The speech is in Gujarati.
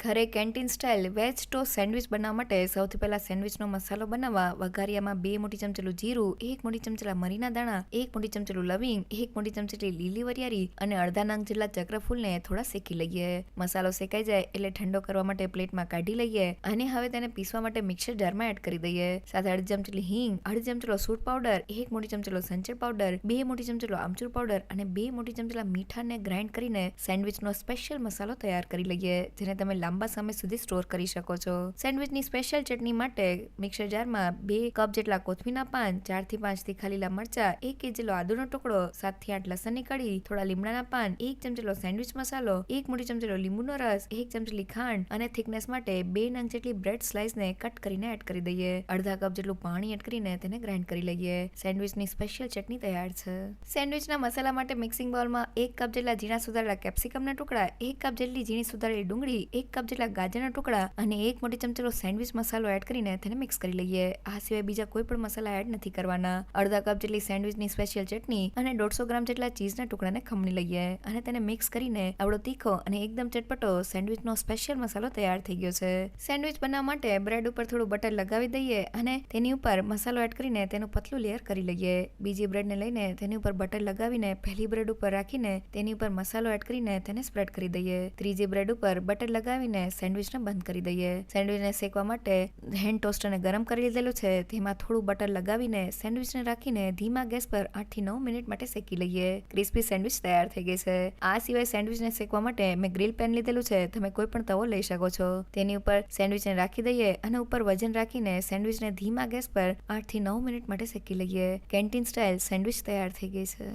ઘરે canteen style veg toast sandwich બનાવવા માટે સૌથી પહેલા સેન્ડવિચનો મસાલો બનાવવા વઘારિયામાં 2 મોટી ચમચીલું જીરું, 1 મોટી ચમચીલા મરીના દાણા, 1 મોટી ચમચીલું લવિંગ, 1 મોટી ચમચીલી લીલી વરિયાળી અને અડધા નંગ જેટલા ચક્રફૂલને થોડા શેકી લઈએ. મસાલો શેકાઈ જાય એટલે ઠંડો કરવા માટે પ્લેટમાં કાઢી લઈએ અને હવે તેને પીસવા માટે મિક્સર જારમાં એડ કરી દઈએ. સાથે અડધી ચમચીલી હિંગ, અડધી ચમચીલો સૂટ પાવડર, 1 મોટી ચમચીલો સંચળ પાવડર, 2 મોટી ચમચીલો આમચૂર પાવડર અને 2 મોટી ચમચીલા મીઠાને ગ્રાઇન્ડ કરીને સેન્ડવિચનો સ્પેશિયલ મસાલો તૈયાર કરી લઈએ, જેને તમે લાંબા સમય સુધી સ્ટોર કરી શકો છો. સેન્ડવિચની સ્પેશિયલ ચટણી માટે મિક્સર જારમાં 2 કપ જેટલા કોથમીરના પાન, 4 થી 5 તીખા લીલા મરચા, 1 ઇંચ જેટલો આદુનો ટુકડો, 7 થી 8 લસણની કળી, થોડા લીમડાના પાન, 1 ચમચીલો સેન્ડવિચ મસાલો, 1 મોટી ચમચીલો લીંબુનો રસ, 1 ચમચીલી ખાંડ અને થિકનેસ માટે 2 નંગ જેટલી બ્રેડ સ્લાઇસને કટ કરીને એડ કરી દઈએ. અડધા કપ જેટલું પાણી એડ કરીને તેને ગ્રાઇન્ડ કરી લઈએ. સેન્ડવિચની સ્પેશિયલ ચટણી તૈયાર છે. સેન્ડવિચના મસાલા માટે મિક્સિંગ બાઉલમાં 1 કપ જેટલા ઝીણા સુધારેલા કેપ્સિકમના ટુકડા, 1 કપ જેટલી ઝીણી સુધારેલી ડુંગળી, 1 કપ જેટલા ગાજરના ટુકડા અને 1 મોટી ચમચીલો સેન્ડવિચ મસાલો એડ કરીને તેને મિક્સ કરી લઈએ. આ સિવાય બીજા કોઈ પણ મસાલા એડ નથી કરવાના. અડધા કપ જેટલી સેન્ડવિચની સ્પેશિયલ ચટણી અને 150 ગ્રામ જેટલા ચીઝના ટુકડાને ખમણી લઈએ અને તેને મિક્સ કરીને આવડો તીખો અને એકદમ ચટપટો સેન્ડવિચનો સ્પેશિયલ મસાલો તૈયાર થઈ ગયો છે. સેન્ડવિચ બનાવવા માટે બ્રેડ ઉપર થોડું બટર લગાવી દઈએ અને તેની ઉપર મસાલો એડ કરીને તેનું પતલું લેયર કરી લઈએ. બીજી બ્રેડને લઈને તેની ઉપર બટર લગાવીને પહેલી બ્રેડ ઉપર રાખીને તેની ઉપર મસાલો એડ કરીને તેને સ્પ્રેડ કરી દઈએ. ત્રીજી બ્રેડ ઉપર બટર લગાવીને સેન્ડવિચને બંધ કરી દઈએ. સેન્ડવિચને શેકવા માટે હેન્ડ ટોસ્ટરને ગરમ કરી લીધેલું છે, તેમાં થોડું બટર લગાવીને સેન્ડવિચને રાખીને ધીમા ગેસ પર 8 થી 9 મિનિટ માટે શેકી લઈએ. ક્રિસ્પી સેન્ડવિચ તૈયાર થઈ ગઈ છે. આ સિવાય સેન્ડવિચને શેકવા માટે મેં ગ્રીલ પેન લીધેલું છે, તમે કોઈ પણ તવો લઈ શકો છો. તેની ઉપર સેન્ડવિચને રાખી દઈએ અને ઉપર વજન રાખીને સેન્ડવિચને ધીમા ગેસ પર 8 થી 9 મિનિટ માટે શેકી લઈએ. કેન્ટીન સ્ટાઇલ સેન્ડવિચ તૈયાર થઈ ગઈ છે.